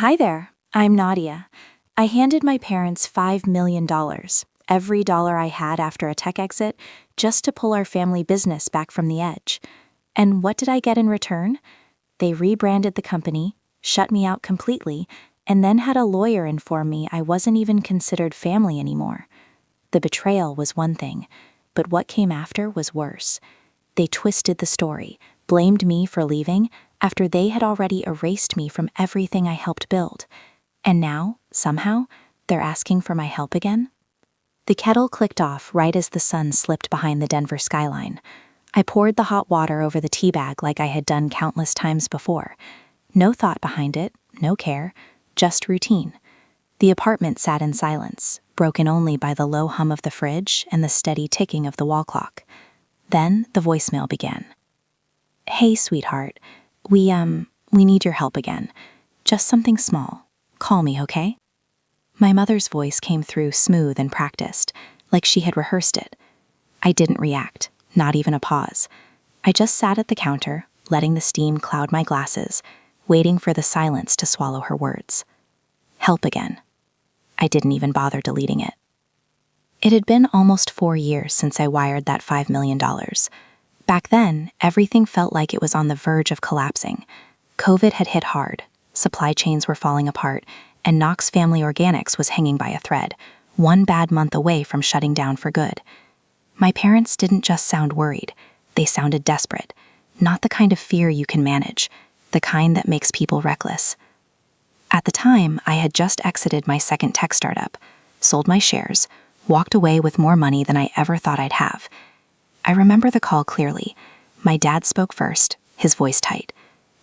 Hi there, I'm Nadia. I handed my parents $5 million, every dollar I had after a tech exit, just to pull our family business back from the edge. And what did I get in return? They rebranded the company, shut me out completely, and then had a lawyer inform me I wasn't even considered family anymore. The betrayal was one thing, but what came after was worse. They twisted the story, blamed me for leaving after they had already erased me from everything I helped build. And now, somehow, they're asking for my help again? The kettle clicked off right as the sun slipped behind the Denver skyline. I poured the hot water over the tea bag like I had done countless times before. No thought behind it, no care, just routine. The apartment sat in silence, broken only by the low hum of the fridge and the steady ticking of the wall clock. Then the voicemail began. "Hey, sweetheart, we need your help again. Just something small. Call me, okay?" My mother's voice came through smooth and practiced, like she had rehearsed it. I didn't react, not even a pause. I just sat at the counter, letting the steam cloud my glasses, waiting for the silence to swallow her words. Help again. I didn't even bother deleting it. It had been almost 4 years since I wired that $5 million. Back then, everything felt like it was on the verge of collapsing. COVID had hit hard, supply chains were falling apart, and Knox Family Organics was hanging by a thread, one bad month away from shutting down for good. My parents didn't just sound worried, they sounded desperate. Not the kind of fear you can manage, the kind that makes people reckless. At the time, I had just exited my second tech startup, sold my shares, walked away with more money than I ever thought I'd have. I remember the call clearly. My dad spoke first, his voice tight.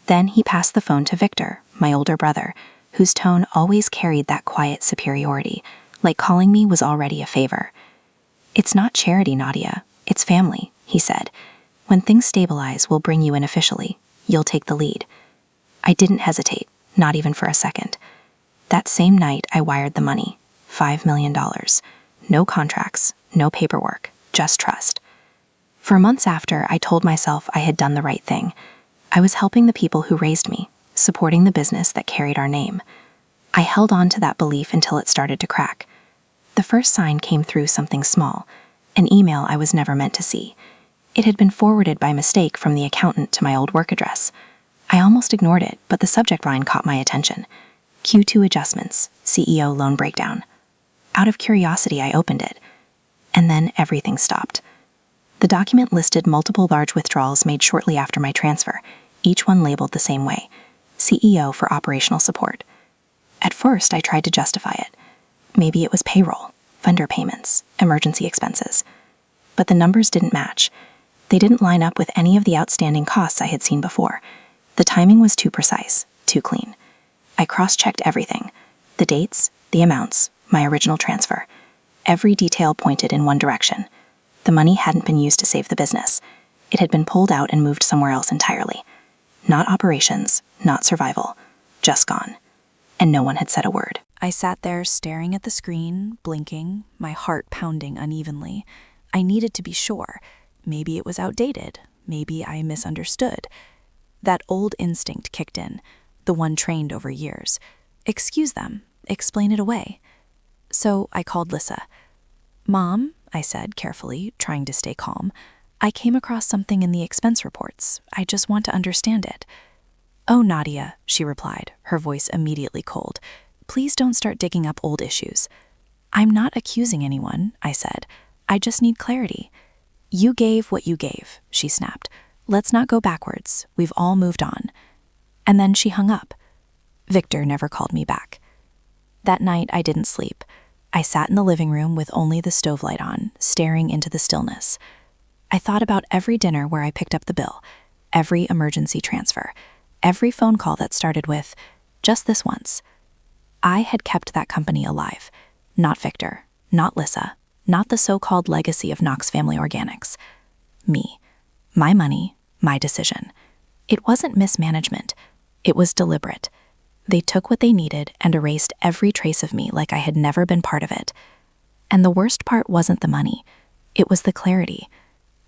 Then he passed the phone to Victor, my older brother, whose tone always carried that quiet superiority, like calling me was already a favor. "It's not charity, Nadia. It's family," he said. "When things stabilize, we'll bring you in officially. You'll take the lead." I didn't hesitate, not even for a second. That same night, I wired the money, $5 million. No contracts, no paperwork, just trust. For months after, I told myself I had done the right thing. I was helping the people who raised me, supporting the business that carried our name. I held on to that belief until it started to crack. The first sign came through something small, an email I was never meant to see. It had been forwarded by mistake from the accountant to my old work address. I almost ignored it, but the subject line caught my attention. Q2 adjustments, CEO loan breakdown. Out of curiosity, I opened it. And then everything stopped. The document listed multiple large withdrawals made shortly after my transfer, each one labeled the same way, CEO for operational support. At first, I tried to justify it. Maybe it was payroll, vendor payments, emergency expenses. But the numbers didn't match. They didn't line up with any of the outstanding costs I had seen before. The timing was too precise, too clean. I cross-checked everything. The dates, the amounts, my original transfer. Every detail pointed in one direction. The money hadn't been used to save the business. It had been pulled out and moved somewhere else entirely. Not operations, not survival, just gone. And no one had said a word. I sat there staring at the screen, blinking, my heart pounding unevenly. I needed to be sure. Maybe it was outdated. Maybe I misunderstood. That old instinct kicked in, the one trained over years. Excuse them. Explain it away. So I called Lissa. "Mom," I said carefully, trying to stay calm, "I came across something in the expense reports. I just want to understand it." "Oh, Nadia," she replied, her voice immediately cold. "Please don't start digging up old issues." "I'm not accusing anyone," I said. "I just need clarity." "You gave what you gave," she snapped. "Let's not go backwards. We've all moved on." And then she hung up. Victor never called me back. That night, I didn't sleep. I sat in the living room with only the stove light on, staring into the stillness. I thought about every dinner where I picked up the bill, every emergency transfer, every phone call that started with, "Just this once." I had kept that company alive. Not Victor, not Lissa, not the so-called legacy of Knox Family Organics. Me. My money, my decision. It wasn't mismanagement. It was deliberate. They took what they needed and erased every trace of me like I had never been part of it. And the worst part wasn't the money. It was the clarity.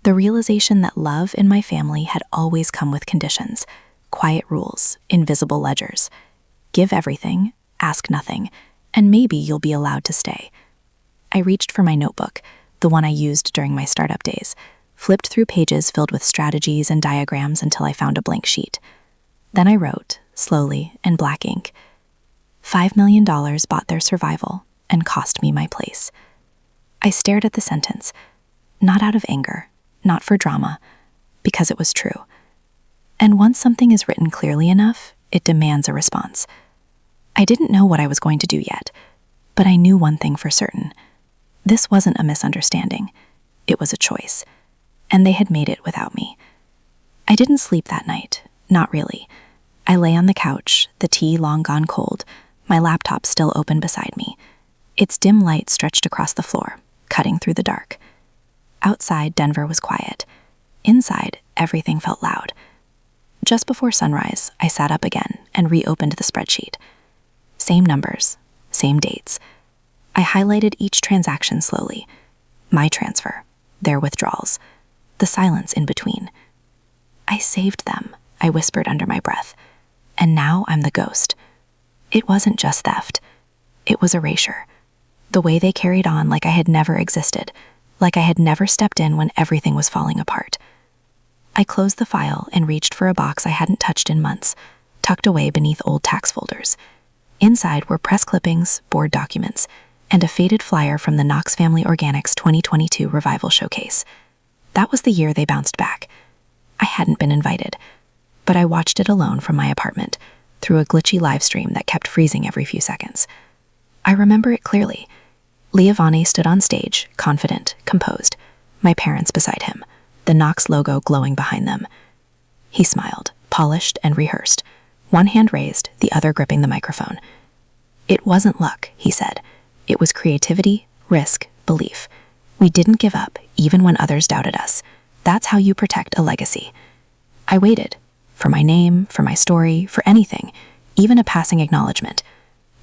The realization that love in my family had always come with conditions, quiet rules, invisible ledgers. Give everything, ask nothing, and maybe you'll be allowed to stay. I reached for my notebook, the one I used during my startup days, flipped through pages filled with strategies and diagrams until I found a blank sheet. Then I wrote, slowly, in black ink, $5 million bought their survival and cost me my place. I stared at the sentence, not out of anger, not for drama, because it was true. And once something is written clearly enough, it demands a response. I didn't know what I was going to do yet, but I knew one thing for certain. This wasn't a misunderstanding. It was a choice, and they had made it without me. I didn't sleep that night, not really. I lay on the couch, the tea long gone cold, my laptop still open beside me. Its dim light stretched across the floor, cutting through the dark. Outside, Denver was quiet. Inside, everything felt loud. Just before sunrise, I sat up again and reopened the spreadsheet. Same numbers, same dates. I highlighted each transaction slowly. My transfer, their withdrawals, the silence in between. I saved them, I whispered under my breath. And now I'm the ghost. It wasn't just theft. It was erasure. The way they carried on like I had never existed, like I had never stepped in when everything was falling apart. I closed the file and reached for a box I hadn't touched in months, tucked away beneath old tax folders. Inside were press clippings, board documents, and a faded flyer from the Knox Family Organics 2022 Revival Showcase. That was the year they bounced back. I hadn't been invited, but I watched it alone from my apartment, through a glitchy live stream that kept freezing every few seconds. I remember it clearly. Leovane stood on stage, confident, composed, my parents beside him, the Knox logo glowing behind them. He smiled, polished and rehearsed, one hand raised, the other gripping the microphone. It wasn't luck, he said. It was creativity, risk, belief. We didn't give up, even when others doubted us. That's how you protect a legacy. I waited, for my name, for my story, for anything, even a passing acknowledgement.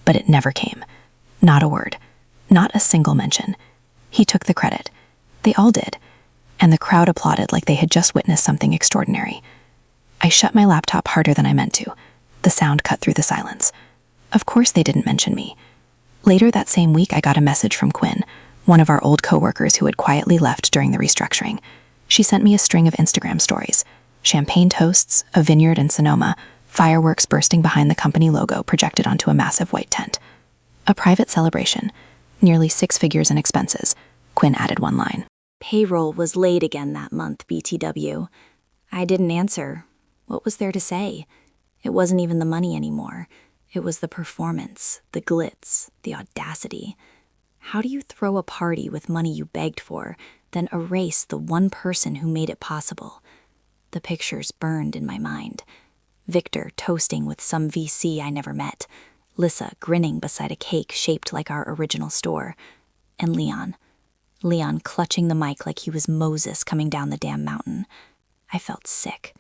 But it never came. Not a word. Not a single mention. He took the credit. They all did. And the crowd applauded like they had just witnessed something extraordinary. I shut my laptop harder than I meant to. The sound cut through the silence. Of course they didn't mention me. Later that same week, I got a message from Quinn, one of our old coworkers who had quietly left during the restructuring. She sent me a string of Instagram stories. Champagne toasts, a vineyard in Sonoma, fireworks bursting behind the company logo projected onto a massive white tent. A private celebration, nearly 6 figures in expenses. Quinn added one line. Payroll was late again that month, BTW. I didn't answer. What was there to say? It wasn't even the money anymore. It was the performance, the glitz, the audacity. How do you throw a party with money you begged for, then erase the one person who made it possible? The pictures burned in my mind. Victor toasting with some VC I never met. Lissa grinning beside a cake shaped like our original store. And Leon clutching the mic like he was Moses coming down the damn mountain. I felt sick.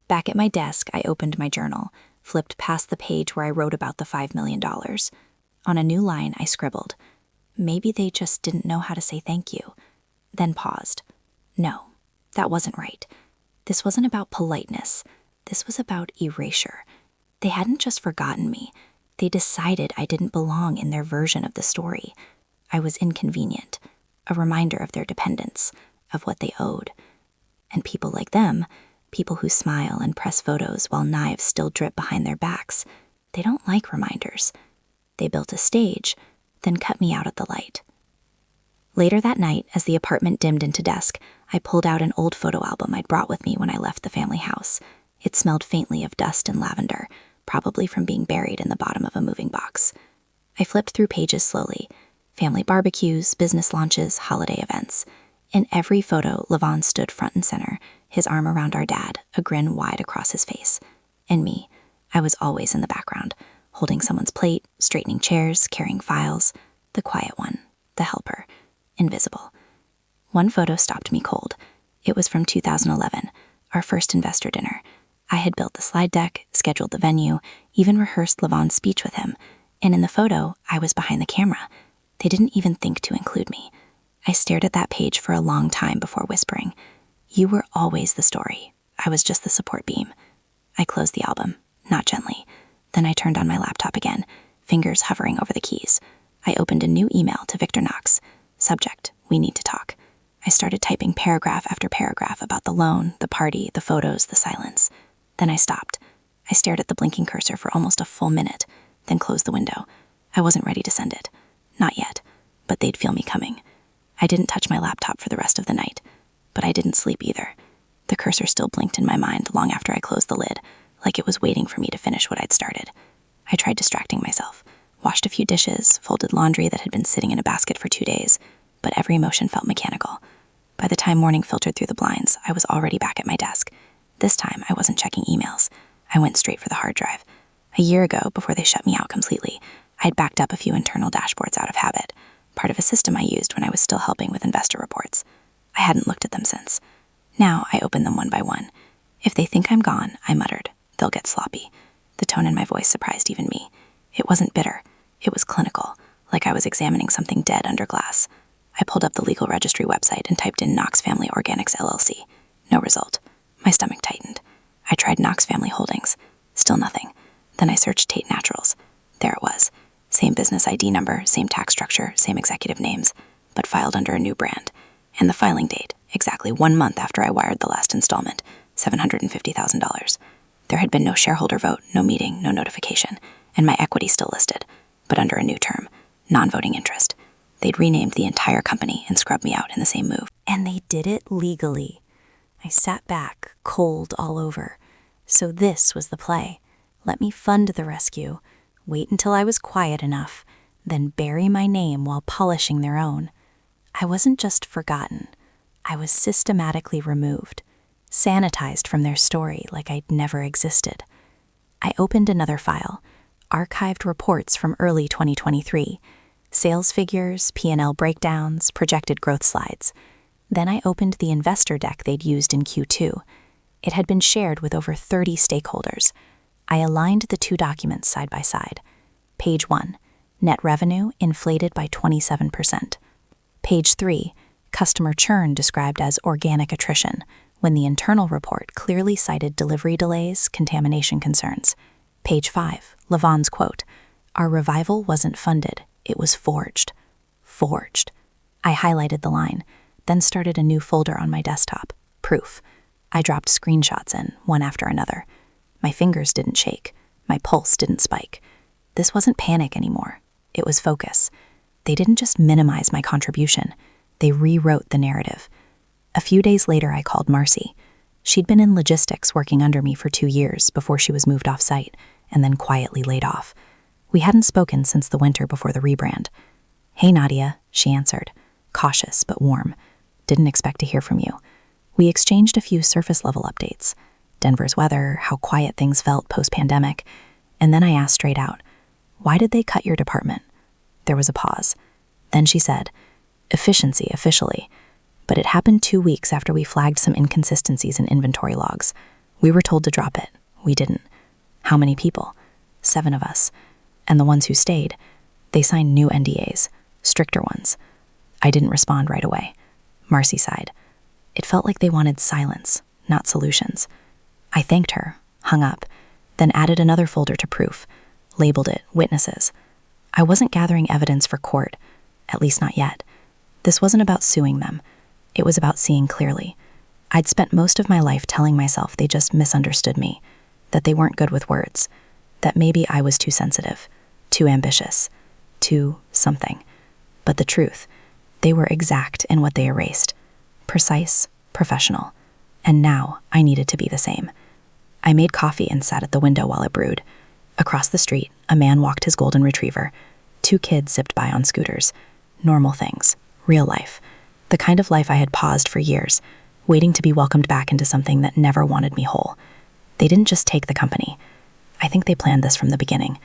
Back at my desk, I opened my journal, flipped past the page where I wrote about the $5 million. On a new line, I scribbled, maybe they just didn't know how to say thank you. Then paused. No, that wasn't right. This wasn't about politeness. This was about erasure. They hadn't just forgotten me. They decided I didn't belong in their version of the story. I was inconvenient, a reminder of their dependence, of what they owed. And people like them, people who smile and press photos while knives still drip behind their backs, they don't like reminders. They built a stage, then cut me out at the light. Later that night, as the apartment dimmed into dusk, I pulled out an old photo album I'd brought with me when I left the family house. It smelled faintly of dust and lavender, probably from being buried in the bottom of a moving box. I flipped through pages slowly. Family barbecues, business launches, holiday events. In every photo, Levon stood front and center, his arm around our dad, a grin wide across his face. And me, I was always in the background, holding someone's plate, straightening chairs, carrying files. The quiet one, the helper, invisible. One photo stopped me cold. It was from 2011, our first investor dinner. I had built the slide deck, scheduled the venue, even rehearsed Levon's speech with him. And in the photo, I was behind the camera. They didn't even think to include me. I stared at that page for a long time before whispering, "You were always the story. I was just the support beam." I closed the album, not gently, Then I turned on my laptop again, fingers hovering over the keys. I opened a new email to Victor Knox. Subject, we need to talk. I started typing paragraph after paragraph about the loan, the party, the photos, the silence. Then I stopped. I stared at the blinking cursor for almost a full minute, then closed the window. I wasn't ready to send it. Not yet, but they'd feel me coming. I didn't touch my laptop for the rest of the night, but I didn't sleep either. The cursor still blinked in my mind long after I closed the lid, like it was waiting for me to finish what I'd started. I tried distracting myself, washed a few dishes, folded laundry that had been sitting in a basket for 2 days, but every motion felt mechanical. By the time morning filtered through the blinds, I was already back at my desk. This time, I wasn't checking emails. I went straight for the hard drive. A year ago, before they shut me out completely, I'd backed up a few internal dashboards out of habit, part of a system I used when I was still helping with investor reports. I hadn't looked at them since. Now, I opened them one by one. If they think I'm gone, I muttered, they'll get sloppy. The tone in my voice surprised even me. It wasn't bitter. It was clinical, like I was examining something dead under glass. I pulled up the legal registry website and typed in Knox Family Organics LLC. No result. My stomach tightened. I tried Knox Family Holdings. Still nothing. Then I searched Tate Naturals. There it was. Same business ID number, same tax structure, same executive names, but filed under a new brand. And the filing date, exactly 1 month after I wired the last installment, $750,000. There had been no shareholder vote, no meeting, no notification, and my equity still listed, but under a new term, non-voting interest. They'd renamed the entire company and scrubbed me out in the same move. And they did it legally. I sat back, cold all over. So this was the play. Let me fund the rescue, wait until I was quiet enough, then bury my name while polishing their own. I wasn't just forgotten. I was systematically removed, sanitized from their story like I'd never existed. I opened another file, archived reports from early 2023, sales figures, P&L breakdowns, projected growth slides. Then I opened the investor deck they'd used in Q2. It had been shared with over 30 stakeholders. I aligned the two documents side by side. Page 1, net revenue inflated by 27%. Page 3, customer churn described as organic attrition, when the internal report clearly cited delivery delays, contamination concerns. Page 5, Lavon's quote, "Our revival wasn't funded, it was forged." Forged. I highlighted the line, then started a new folder on my desktop, proof. I dropped screenshots in, one after another. My fingers didn't shake. My pulse didn't spike. This wasn't panic anymore. It was focus. They didn't just minimize my contribution. They rewrote the narrative. A few days later, I called Marcy. She'd been in logistics working under me for 2 years before she was moved off-site and then quietly laid off. We hadn't spoken since the winter before the rebrand. "Hey, Nadia," she answered, cautious but warm. "Didn't expect to hear from you." We exchanged a few surface-level updates. Denver's weather, how quiet things felt post-pandemic, and then I asked straight out, "Why did they cut your department?" There was a pause. Then she said, "Efficiency, officially. But it happened 2 weeks after we flagged some inconsistencies in inventory logs. We were told to drop it. We didn't. How many people? 7 of us. And the ones who stayed, they signed new NDAs, stricter ones." I didn't respond right away. Marcy sighed. It felt like they wanted silence, not solutions. I thanked her, hung up, then added another folder to proof, labeled it witnesses. I wasn't gathering evidence for court, at least not yet. This wasn't about suing them. It was about seeing clearly. I'd spent most of my life telling myself they just misunderstood me, that they weren't good with words, that maybe I was too sensitive, too ambitious, too something. But the truth, they were exact in what they erased. Precise, professional. And now I needed to be the same. I made coffee and sat at the window while it brewed. Across the street, a man walked his golden retriever. 2 kids zipped by on scooters. Normal things. Real life. The kind of life I had paused for years, waiting to be welcomed back into something that never wanted me whole. They didn't just take the company. I think they planned this from the beginning.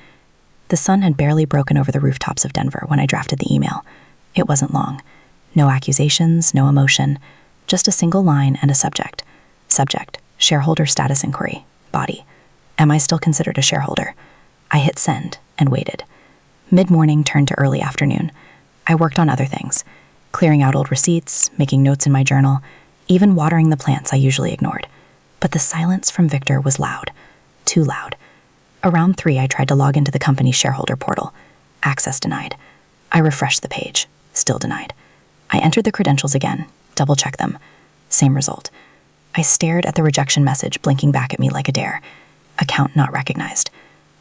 The sun had barely broken over the rooftops of Denver when I drafted the email. It wasn't long. No accusations, no emotion, just a single line and a subject. Subject, shareholder status inquiry, body. Am I still considered a shareholder? I hit send and waited. Mid-morning turned to early afternoon. I worked on other things, clearing out old receipts, making notes in my journal, even watering the plants I usually ignored. But the silence from Victor was loud, too loud. Around 3, I tried to log into the company's shareholder portal. Access denied. I refreshed the page. Still denied. I entered the credentials again, double-checked them. Same result. I stared at the rejection message blinking back at me like a dare. Account not recognized.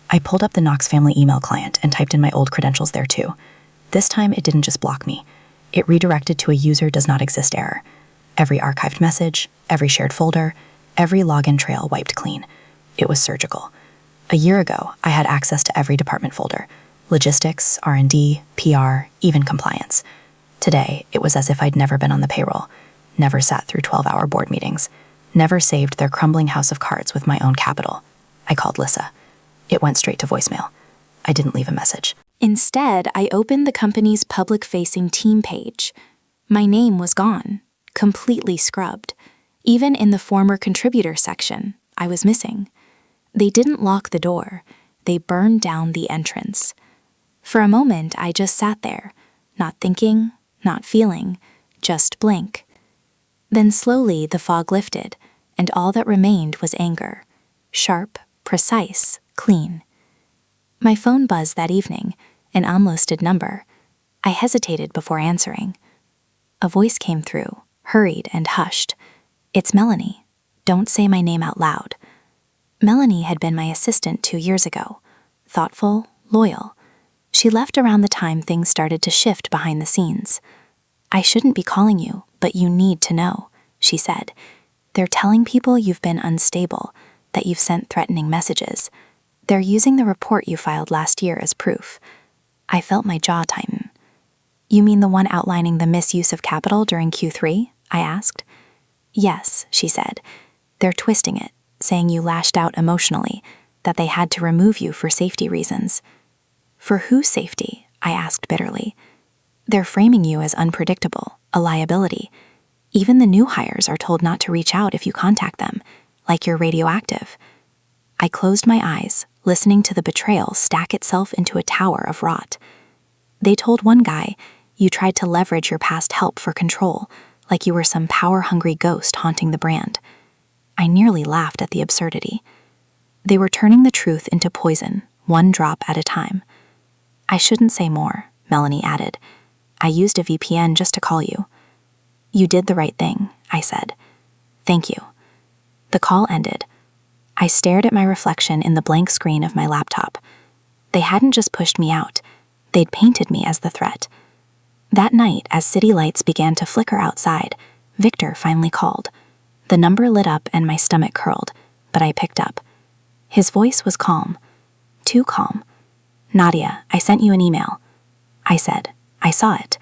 I pulled up the Knox family email client and typed in my old credentials there too. This time it didn't just block me. It redirected to a user does not exist error. Every archived message, every shared folder, every login trail wiped clean. It was surgical. A year ago, I had access to every department folder. Logistics, R&D, PR, even compliance. Today, it was as if I'd never been on the payroll, never sat through 12-hour board meetings, never saved their crumbling house of cards with my own capital. I called Lissa. It went straight to voicemail. I didn't leave a message. Instead, I opened the company's public-facing team page. My name was gone, completely scrubbed. Even in the former contributor section, I was missing. They didn't lock the door. They burned down the entrance. For a moment, I just sat there, not thinking, not feeling, just blank. Then slowly the fog lifted, and all that remained was anger. Sharp, precise, clean. My phone buzzed that evening, an unlisted number. I hesitated before answering. A voice came through, hurried and hushed. "It's Melanie. Don't say my name out loud." Melanie had been my assistant 2 years ago. Thoughtful, loyal. She left around the time things started to shift behind the scenes. "I shouldn't be calling you, but you need to know," she said. "They're telling people you've been unstable, that you've sent threatening messages. They're using the report you filed last year as proof." I felt my jaw tighten. "You mean the one outlining the misuse of capital during Q3?" I asked. "Yes," she said. "They're twisting it, saying you lashed out emotionally, that they had to remove you for safety reasons." "For whose safety?" I asked bitterly. "They're framing you as unpredictable, a liability. Even the new hires are told not to reach out if you contact them, like you're radioactive." I closed my eyes, listening to the betrayal stack itself into a tower of rot. They told one guy, "You tried to leverage your past help for control, like you were some power-hungry ghost haunting the brand." I nearly laughed at the absurdity. They were turning the truth into poison, one drop at a time. "I shouldn't say more," Melanie added. "I used a VPN just to call you." "You did the right thing," I said. "Thank you." The call ended. I stared at my reflection in the blank screen of my laptop. They hadn't just pushed me out. They'd painted me as the threat. That night, as city lights began to flicker outside, Victor finally called. The number lit up and my stomach curled, but I picked up. His voice was calm. Too calm. "Nadia, I sent you an email." I said, "I saw it.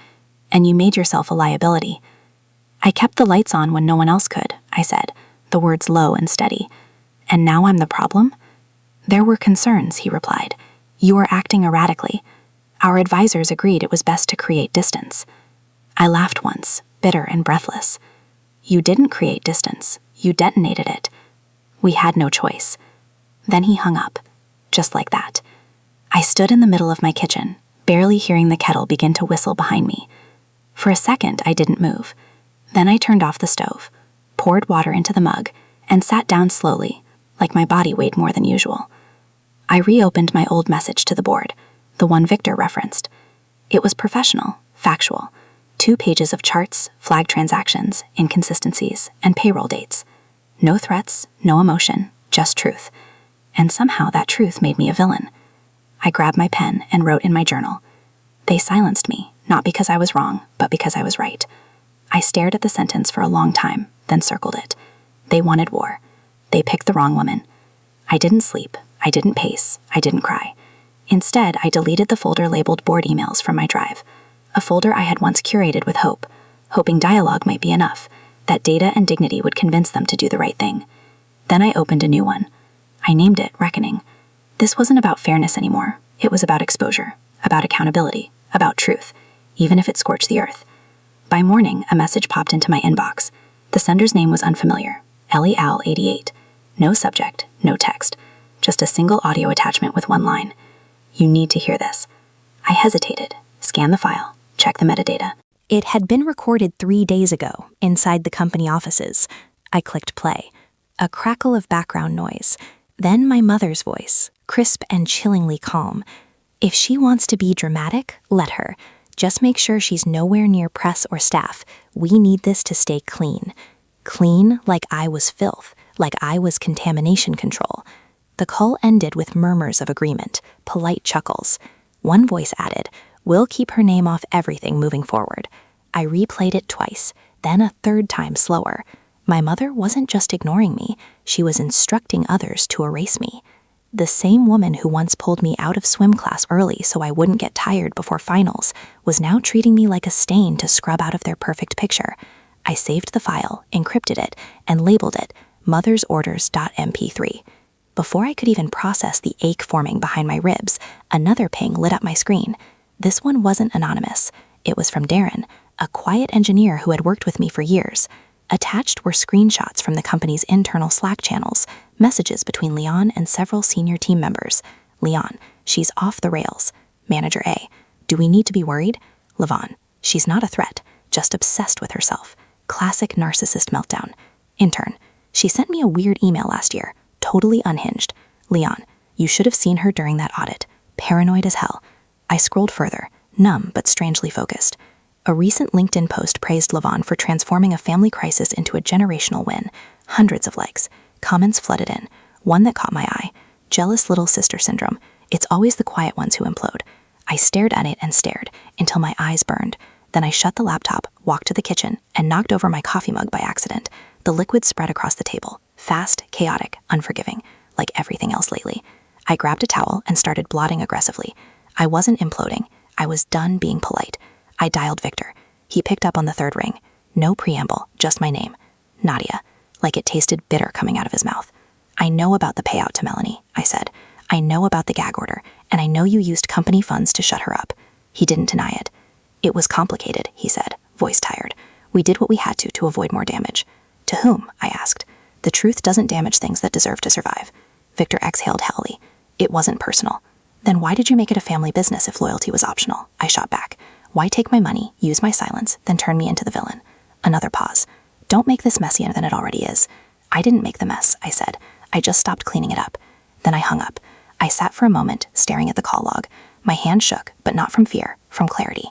And you made yourself a liability." "I kept the lights on when no one else could," I said, the words low and steady. "And now I'm the problem?" "There were concerns," he replied. "You were acting erratically. Our advisors agreed it was best to create distance." I laughed once, bitter and breathless. "You didn't create distance. You detonated it." We had no choice. Then he hung up, just like that. I stood in the middle of my kitchen, barely hearing the kettle begin to whistle behind me. For a second, I didn't move. Then I turned off the stove, poured water into the mug, and sat down slowly, like my body weighed more than usual. I reopened my old message to the board, the one Victor referenced. It was professional, factual. 2 pages of charts, flagged transactions, inconsistencies, and payroll dates. No threats, no emotion, just truth. And somehow that truth made me a villain. I grabbed my pen and wrote in my journal. They silenced me, not because I was wrong, but because I was right. I stared at the sentence for a long time, then circled it. They wanted war. They picked the wrong woman. I didn't sleep. I didn't pace. I didn't cry. Instead, I deleted the folder labeled board emails from my drive, a folder I had once curated with hope, hoping dialogue might be enough, that data and dignity would convince them to do the right thing. Then I opened a new one. I named it Reckoning. This wasn't about fairness anymore. It was about exposure, about accountability, about truth, even if it scorched the earth. By morning, a message popped into my inbox. The sender's name was unfamiliar, Ellie-Al-88. No subject, no text, just a single audio attachment with one line. "You need to hear this." I hesitated, scanned the file, checked the metadata. It had been recorded 3 days ago, inside the company offices. I clicked play. A crackle of background noise. Then my mother's voice, crisp and chillingly calm. If she wants to be dramatic, let her. Just make sure she's nowhere near press or staff. We need this to stay clean. Clean like I was filth, like I was contamination control. The call ended with murmurs of agreement, polite chuckles. One voice added, "We'll keep her name off everything moving forward." I replayed it twice, then a third time slower. My mother wasn't just ignoring me, she was instructing others to erase me. The same woman who once pulled me out of swim class early so I wouldn't get tired before finals was now treating me like a stain to scrub out of their perfect picture. I saved the file, encrypted it, and labeled it mothersorders.mp3. Before I could even process the ache forming behind my ribs, another ping lit up my screen. This one wasn't anonymous. It was from Darren, a quiet engineer who had worked with me for years. Attached were screenshots from the company's internal Slack channels, messages between Leon and several senior team members. Leon, she's off the rails. Manager A, do we need to be worried? Levon, she's not a threat, just obsessed with herself. Classic narcissist meltdown. Intern, she sent me a weird email last year, totally unhinged. Leon, you should have seen her during that audit. Paranoid as hell. I scrolled further, numb but strangely focused. A recent LinkedIn post praised Levon for transforming a family crisis into a generational win. Hundreds of likes. Comments flooded in. One that caught my eye. Jealous little sister syndrome. It's always the quiet ones who implode. I stared at it and stared, until my eyes burned. Then I shut the laptop, walked to the kitchen, and knocked over my coffee mug by accident. The liquid spread across the table. Fast, chaotic, unforgiving. Like everything else lately. I grabbed a towel and started blotting aggressively. I wasn't imploding. I was done being polite. I dialed Victor. He picked up on the third ring. No preamble, just my name. Nadia. Like it tasted bitter coming out of his mouth. I know about the payout to Melanie, I said. I know about the gag order, and I know you used company funds to shut her up. He didn't deny it. It was complicated, he said, voice tired. We did what we had to avoid more damage. To whom? I asked. The truth doesn't damage things that deserve to survive. Victor exhaled heavily. It wasn't personal. Then why did you make it a family business if loyalty was optional? I shot back. Why take my money, use my silence, then turn me into the villain? Another pause. Don't make this messier than it already is. I didn't make the mess, I said. I just stopped cleaning it up. Then I hung up. I sat for a moment, staring at the call log. My hand shook, but not from fear, from clarity.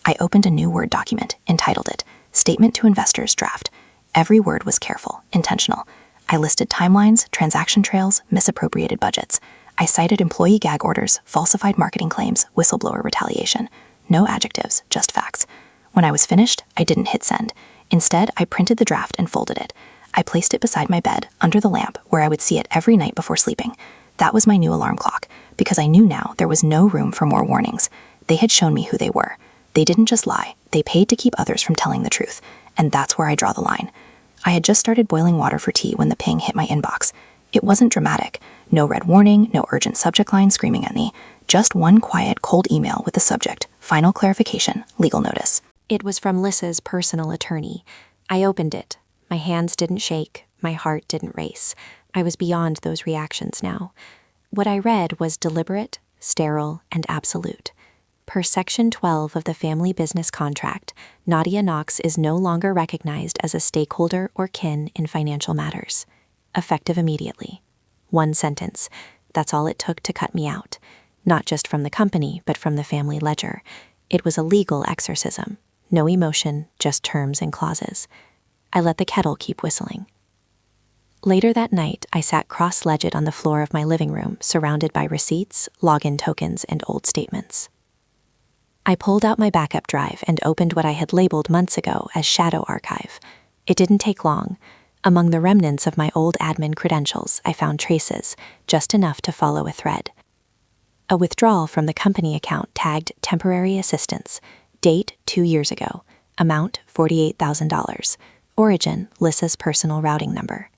I opened a new Word document, entitled it, Statement to Investors Draft. Every word was careful, intentional. I listed timelines, transaction trails, misappropriated budgets. I cited employee gag orders, falsified marketing claims, whistleblower retaliation. No adjectives, just facts. When I was finished, I didn't hit send. Instead, I printed the draft and folded it. I placed it beside my bed, under the lamp, where I would see it every night before sleeping. That was my new alarm clock, because I knew now there was no room for more warnings. They had shown me who they were. They didn't just lie, they paid to keep others from telling the truth. And that's where I draw the line. I had just started boiling water for tea when the ping hit my inbox. It wasn't dramatic. No red warning, no urgent subject line screaming at me. Just one quiet, cold email with the subject, final clarification, legal notice. It was from Lissa's personal attorney. I opened it. My hands didn't shake. My heart didn't race. I was beyond those reactions now. What I read was deliberate, sterile, and absolute. Per Section 12 of the Family Business Contract, Nadia Knox is no longer recognized as a stakeholder or kin in financial matters. Effective immediately. One sentence. That's all it took to cut me out. Not just from the company, but from the family ledger. It was a legal exorcism. No emotion, just terms and clauses. I let the kettle keep whistling. Later that night, I sat cross-legged on the floor of my living room, surrounded by receipts, login tokens, and old statements. I pulled out my backup drive and opened what I had labeled months ago as Shadow Archive. It didn't take long. Among the remnants of my old admin credentials, I found traces, just enough to follow a thread. A withdrawal from the company account tagged temporary assistance, date 2 years ago, amount $48,000, origin Lissa's personal routing number.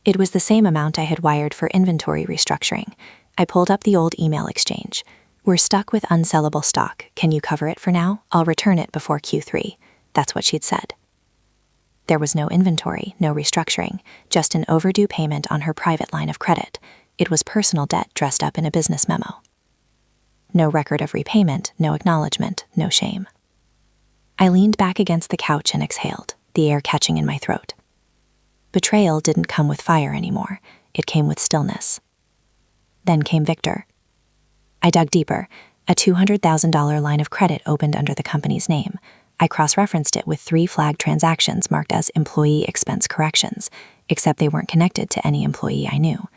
It was the same amount I had wired for inventory restructuring. I pulled up the old email exchange. We're stuck with unsellable stock. Can you cover it for now? I'll return it before Q3. That's what she'd said. There was no inventory, no restructuring, just an overdue payment on her private line of credit. It was personal debt dressed up in a business memo. No record of repayment, no acknowledgement, no shame. I leaned back against the couch and exhaled, the air catching in my throat. Betrayal didn't come with fire anymore. It came with stillness. Then came Victor. I dug deeper. A $200,000 line of credit opened under the company's name. I cross-referenced it with 3 flagged transactions marked as employee expense corrections, except they weren't connected to any employee I knew.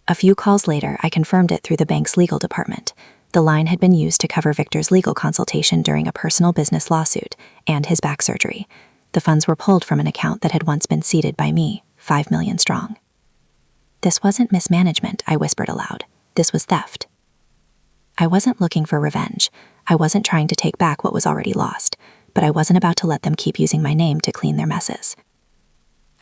A few calls later, I confirmed it through the bank's legal department. The line had been used to cover Victor's legal consultation during a personal business lawsuit and his back surgery. The funds were pulled from an account that had once been seeded by me, 5 million strong. This wasn't mismanagement, I whispered aloud. This was theft. I wasn't looking for revenge. I wasn't trying to take back what was already lost, but I wasn't about to let them keep using my name to clean their messes.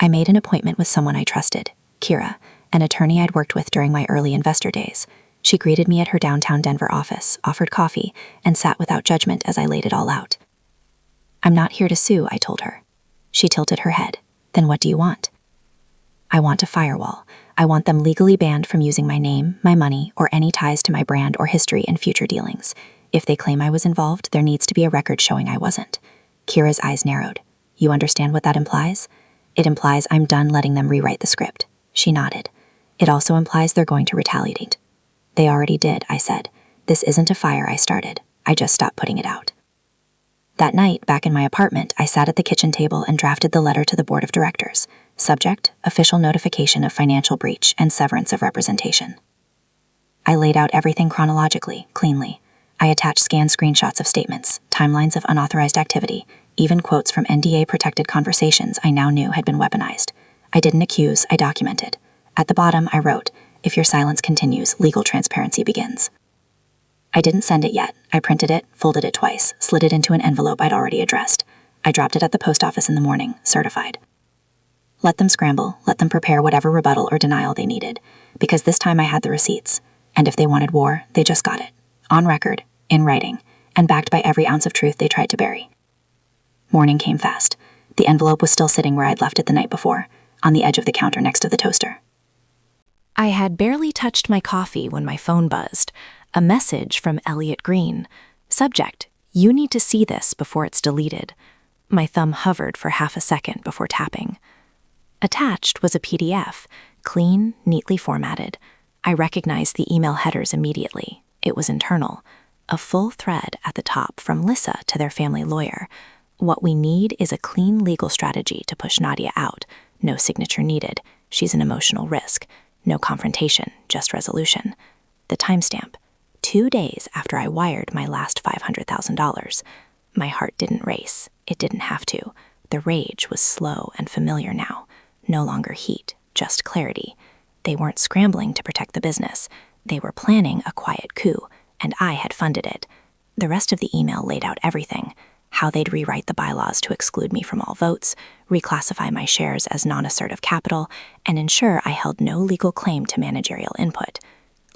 I made an appointment with someone I trusted, Kira, an attorney I'd worked with during my early investor days. She greeted me at her downtown Denver office, offered coffee, and sat without judgment as I laid it all out. I'm not here to sue, I told her. She tilted her head. Then what do you want? I want a firewall. I want them legally banned from using my name, my money, or any ties to my brand or history in future dealings. If they claim I was involved, there needs to be a record showing I wasn't. Kira's eyes narrowed. You understand what that implies? It implies I'm done letting them rewrite the script. She nodded. It also implies they're going to retaliate. They already did, I said. This isn't a fire I started. I just stopped putting it out. That night, back in my apartment, I sat at the kitchen table and drafted the letter to the board of directors. Subject, official notification of financial breach and severance of representation. I laid out everything chronologically, cleanly. I attached scanned screenshots of statements, timelines of unauthorized activity, even quotes from NDA-protected conversations I now knew had been weaponized. I didn't accuse, I documented. At the bottom, I wrote, if your silence continues, legal transparency begins. I didn't send it yet. I printed it, folded it twice, slid it into an envelope I'd already addressed. I dropped it at the post office in the morning, certified. Let them scramble, let them prepare whatever rebuttal or denial they needed, because this time I had the receipts, and if they wanted war, they just got it. On record, in writing, and backed by every ounce of truth they tried to bury. Morning came fast. The envelope was still sitting where I'd left it the night before, on the edge of the counter next to the toaster. I had barely touched my coffee when my phone buzzed. A message from Elliot Green. Subject, you need to see this before it's deleted. My thumb hovered for half a second before tapping. Attached was a PDF, clean, neatly formatted. I recognized the email headers immediately. It was internal. A full thread at the top from Lissa to their family lawyer. What we need is a clean legal strategy to push Nadia out. No signature needed. She's an emotional risk. No confrontation, just resolution. The timestamp. 2 days after I wired my last $500,000. My heart didn't race. It didn't have to. The rage was slow and familiar now. No longer heat, just clarity. They weren't scrambling to protect the business. They were planning a quiet coup, and I had funded it. The rest of the email laid out everything. How they'd rewrite the bylaws to exclude me from all votes, reclassify my shares as non-assertive capital, and ensure I held no legal claim to managerial input.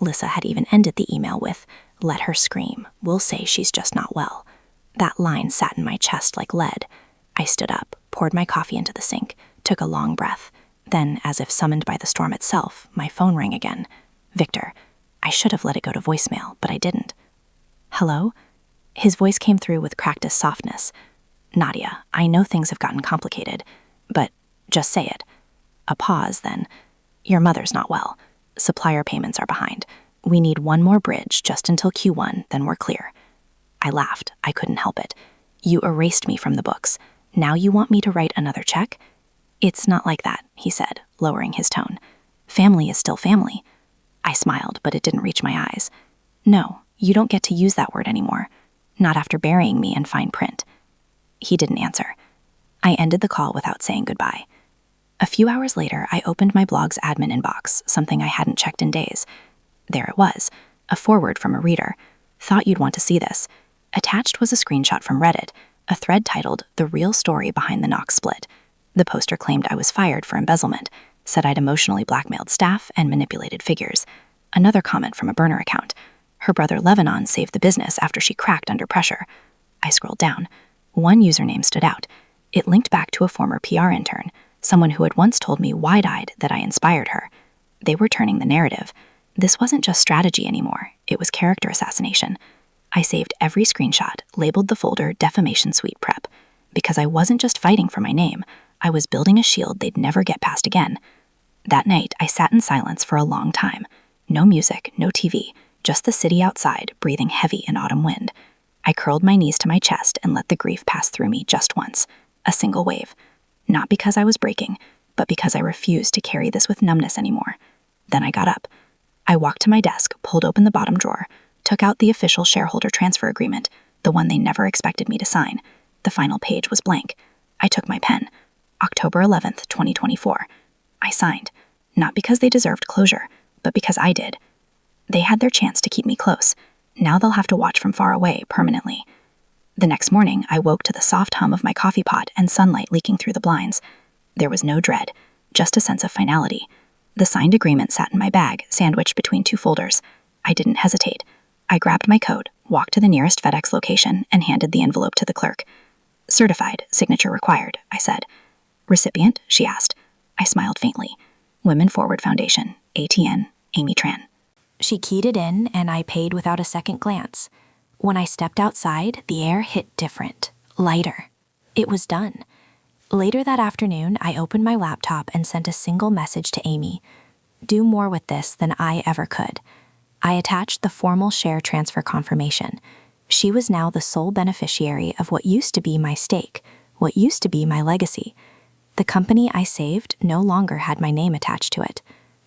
Lissa had even ended the email with, let her scream, we'll say she's just not well. That line sat in my chest like lead. I stood up, poured my coffee into the sink, took a long breath. Then, as if summoned by the storm itself, my phone rang again. Victor. I should have let it go to voicemail, but I didn't. Hello? His voice came through with practiced softness. Nadia, I know things have gotten complicated, but just say it. A pause, then. Your mother's not well. Supplier payments are behind. We need one more bridge just until Q1, then we're clear. I laughed. I couldn't help it. You erased me from the books. Now you want me to write another check? It's not like that, he said, lowering his tone. Family is still family. I smiled, but it didn't reach my eyes. No, you don't get to use that word anymore. Not after burying me in fine print. He didn't answer. I ended the call without saying goodbye. A few hours later, I opened my blog's admin inbox, something I hadn't checked in days. There it was, a forward from a reader. Thought you'd want to see this. Attached was a screenshot from Reddit, a thread titled, The Real Story Behind the Knox Split. The poster claimed I was fired for embezzlement, said I'd emotionally blackmailed staff and manipulated figures. Another comment from a burner account. Her brother Lebanon saved the business after she cracked under pressure. I scrolled down. One username stood out. It linked back to a former PR intern, someone who had once told me wide-eyed that I inspired her. They were turning the narrative. This wasn't just strategy anymore. It was character assassination. I saved every screenshot, labeled the folder Defamation Suite Prep. Because I wasn't just fighting for my name, I was building a shield they'd never get past again. That night, I sat in silence for a long time. No music, no TV, just the city outside, breathing heavy in autumn wind. I curled my knees to my chest and let the grief pass through me just once, a single wave. Not because I was breaking, but because I refused to carry this with numbness anymore. Then I got up. I walked to my desk, pulled open the bottom drawer, took out the official shareholder transfer agreement, the one they never expected me to sign. The final page was blank. I took my pen. October 11th, 2024. I signed, not because they deserved closure, but because I did. They had their chance to keep me close. Now they'll have to watch from far away permanently. The next morning, I woke to the soft hum of my coffee pot and sunlight leaking through the blinds. There was no dread, just a sense of finality. The signed agreement sat in my bag, sandwiched between two folders. I didn't hesitate. I grabbed my coat, walked to the nearest FedEx location, and handed the envelope to the clerk. Certified, signature required, I said. Recipient? She asked. I smiled faintly. Women Forward Foundation, ATN, Amy Tran. She keyed it in, and I paid without a second glance. When I stepped outside, the air hit different, lighter. It was done. Later that afternoon, I opened my laptop and sent a single message to Amy. Do more with this than I ever could. I attached the formal share transfer confirmation. She was now the sole beneficiary of what used to be my stake, what used to be my legacy. The company I saved no longer had my name attached to it.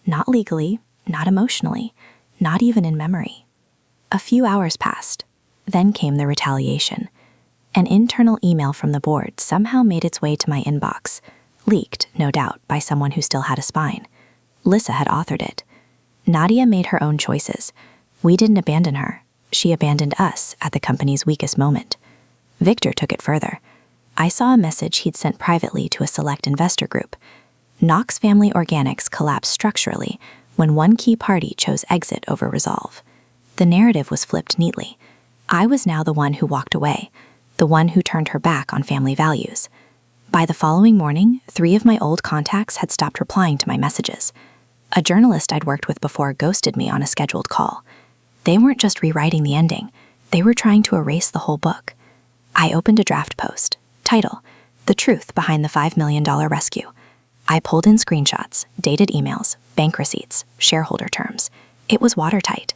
Not legally, not emotionally, not even in memory. A few hours passed. Then came the retaliation. An internal email from the board somehow made its way to my inbox, leaked, no doubt, by someone who still had a spine. Lissa had authored it. Nadia made her own choices. We didn't abandon her. She abandoned us at the company's weakest moment. Victor took it further. I saw a message he'd sent privately to a select investor group. Knox Family Organics collapsed structurally when one key party chose exit over resolve. The narrative was flipped neatly. I was now the one who walked away, the one who turned her back on family values. By the following morning, 3 of my old contacts had stopped replying to my messages. A journalist I'd worked with before ghosted me on a scheduled call. They weren't just rewriting the ending, they were trying to erase the whole book. I opened a draft post. Title: The Truth Behind the $5 Million Rescue. I pulled in screenshots, dated emails, bank receipts, shareholder terms. It was watertight.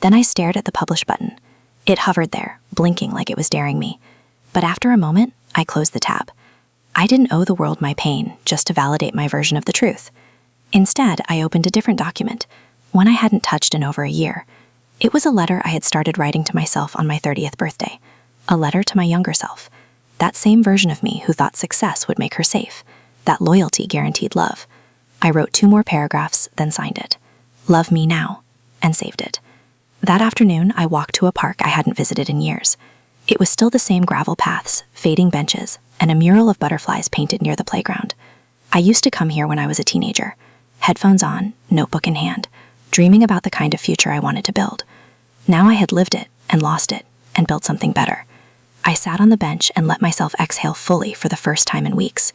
Then I stared at the publish button. It hovered there, blinking like it was daring me. But after a moment, I closed the tab. I didn't owe the world my pain just to validate my version of the truth. Instead, I opened a different document, one I hadn't touched in over a year. It was a letter I had started writing to myself on my 30th birthday. A letter to my younger self. That same version of me who thought success would make her safe. That loyalty guaranteed love. I wrote 2 more paragraphs, then signed it. Love me now, and saved it. That afternoon, I walked to a park I hadn't visited in years. It was still the same gravel paths, fading benches, and a mural of butterflies painted near the playground. I used to come here when I was a teenager, headphones on, notebook in hand, dreaming about the kind of future I wanted to build. Now I had lived it, and lost it, and built something better. I sat on the bench and let myself exhale fully for the first time in weeks.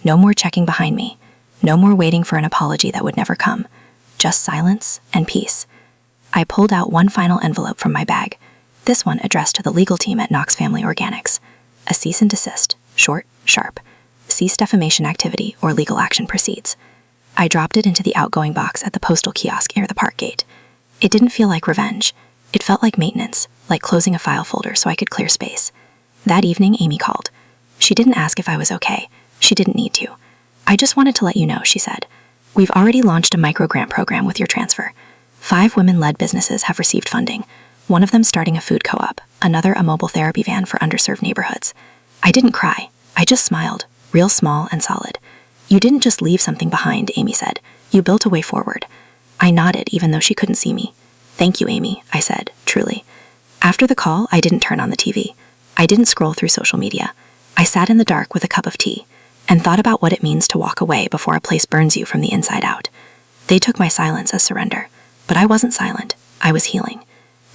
No more checking behind me. No more waiting for an apology that would never come. Just silence and peace. I pulled out one final envelope from my bag. This one addressed to the legal team at Knox Family Organics. A cease and desist, short, sharp. Cease defamation activity or legal action proceeds. I dropped it into the outgoing box at the postal kiosk near the park gate. It didn't feel like revenge. It felt like maintenance, like closing a file folder so I could clear space. That evening, Amy called. She didn't ask if I was okay. She didn't need to. I just wanted to let you know, she said. We've already launched a microgrant program with your transfer. 5 women-led businesses have received funding. One of them starting a food co-op, another a mobile therapy van for underserved neighborhoods. I didn't cry. I just smiled, real small and solid. You didn't just leave something behind, Amy said. You built a way forward. I nodded even though she couldn't see me. Thank you, Amy, I said, truly. After the call, I didn't turn on the TV. I didn't scroll through social media. I sat in the dark with a cup of tea and thought about what it means to walk away before a place burns you from the inside out. They took my silence as surrender, but I wasn't silent. I was healing.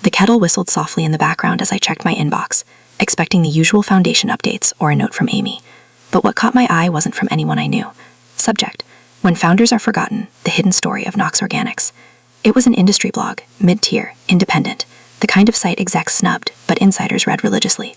The kettle whistled softly in the background as I checked my inbox, expecting the usual foundation updates or a note from Amy. But what caught my eye wasn't from anyone I knew. Subject: When Founders Are Forgotten, the Hidden Story of Knox Organics. It was an industry blog, mid-tier, independent, the kind of site execs snubbed, but insiders read religiously.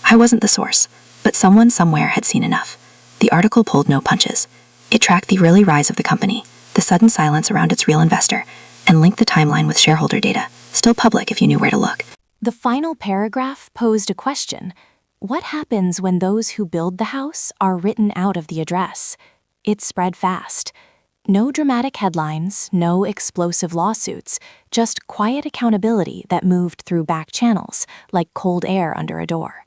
I wasn't the source, but someone somewhere had seen enough. The article pulled no punches. It tracked the early rise of the company, the sudden silence around its real investor, and linked the timeline with shareholder data, still public if you knew where to look. The final paragraph posed a question. What happens when those who build the house are written out of the address? It spread fast. No dramatic headlines, no explosive lawsuits, just quiet accountability that moved through back channels, like cold air under a door.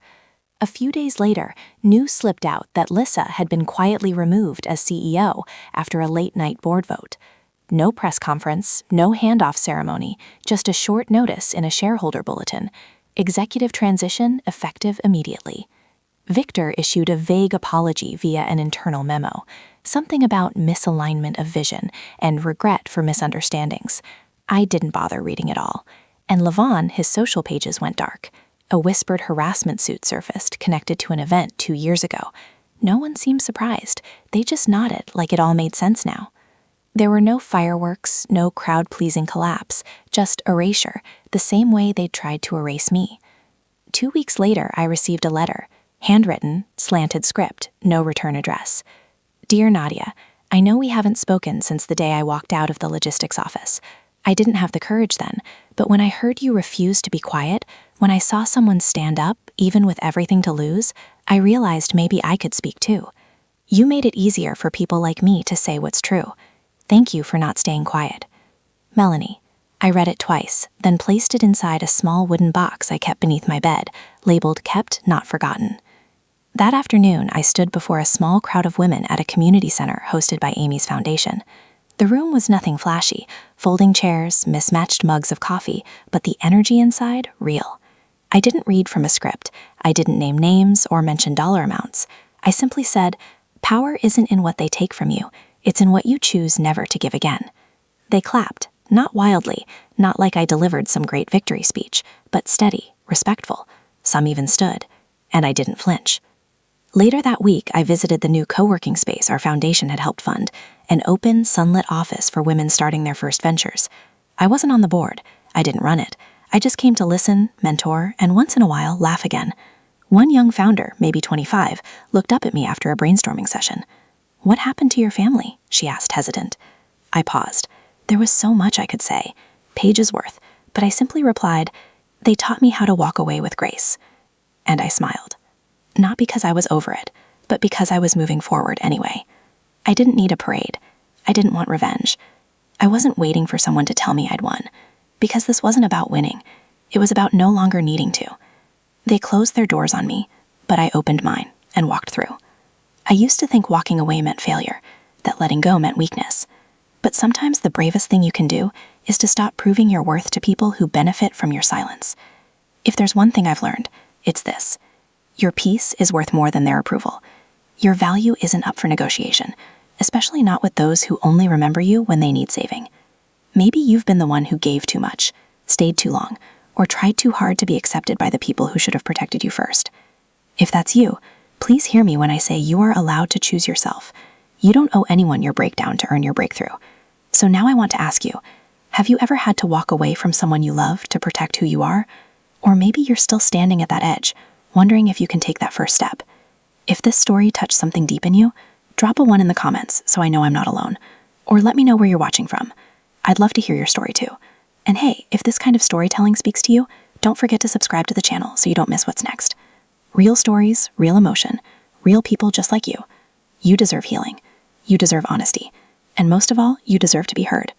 A few days later, news slipped out that Lissa had been quietly removed as CEO after a late-night board vote. No press conference, no handoff ceremony, just a short notice in a shareholder bulletin. Executive transition effective immediately. Victor issued a vague apology via an internal memo, something about misalignment of vision and regret for misunderstandings. I didn't bother reading it all. And Levon, his social pages went dark. A whispered harassment suit surfaced connected to an event 2 years ago. No one seemed surprised. They just nodded like it all made sense now. There were no fireworks, no crowd-pleasing collapse, just erasure, the same way they'd tried to erase me. 2 weeks later, I received a letter. Handwritten, slanted script, no return address. Dear Nadia, I know we haven't spoken since the day I walked out of the logistics office. I didn't have the courage then, but when I heard you refuse to be quiet, when I saw someone stand up, even with everything to lose, I realized maybe I could speak too. You made it easier for people like me to say what's true. Thank you for not staying quiet. Melanie. I read it twice, then placed it inside a small wooden box I kept beneath my bed, labeled Kept Not Forgotten. That afternoon, I stood before a small crowd of women at a community center hosted by Amy's foundation. The room was nothing flashy, folding chairs, mismatched mugs of coffee, but the energy inside, real. I didn't read from a script. I didn't name names or mention dollar amounts. I simply said, power isn't in what they take from you. It's in what you choose never to give again. They clapped, not wildly, not like I delivered some great victory speech, but steady, respectful. Some even stood, and I didn't flinch. Later that week, I visited the new co-working space our foundation had helped fund, an open, sunlit office for women starting their first ventures. I wasn't on the board. I didn't run it. I just came to listen, mentor, and once in a while, laugh again. One young founder, maybe 25, looked up at me after a brainstorming session. "What happened to your family?" she asked, hesitant. I paused. There was so much I could say, pages worth, but I simply replied, "They taught me how to walk away with grace." And I smiled. Not because I was over it, but because I was moving forward anyway. I didn't need a parade. I didn't want revenge. I wasn't waiting for someone to tell me I'd won, because this wasn't about winning. It was about no longer needing to. They closed their doors on me, but I opened mine and walked through. I used to think walking away meant failure, that letting go meant weakness. But sometimes the bravest thing you can do is to stop proving your worth to people who benefit from your silence. If there's one thing I've learned, it's this. Your peace is worth more than their approval. Your value isn't up for negotiation, especially not with those who only remember you when they need saving. Maybe you've been the one who gave too much, stayed too long, or tried too hard to be accepted by the people who should have protected you first. If that's you, please hear me when I say you are allowed to choose yourself. You don't owe anyone your breakdown to earn your breakthrough. So now I want to ask you, have you ever had to walk away from someone you love to protect who you are? Or maybe you're still standing at that edge, wondering if you can take that first step. If this story touched something deep in you, drop a 1 in the comments so I know I'm not alone. Or let me know where you're watching from. I'd love to hear your story too. And hey, if this kind of storytelling speaks to you, don't forget to subscribe to the channel so you don't miss what's next. Real stories, real emotion, real people just like you. You deserve healing. You deserve honesty. And most of all, you deserve to be heard.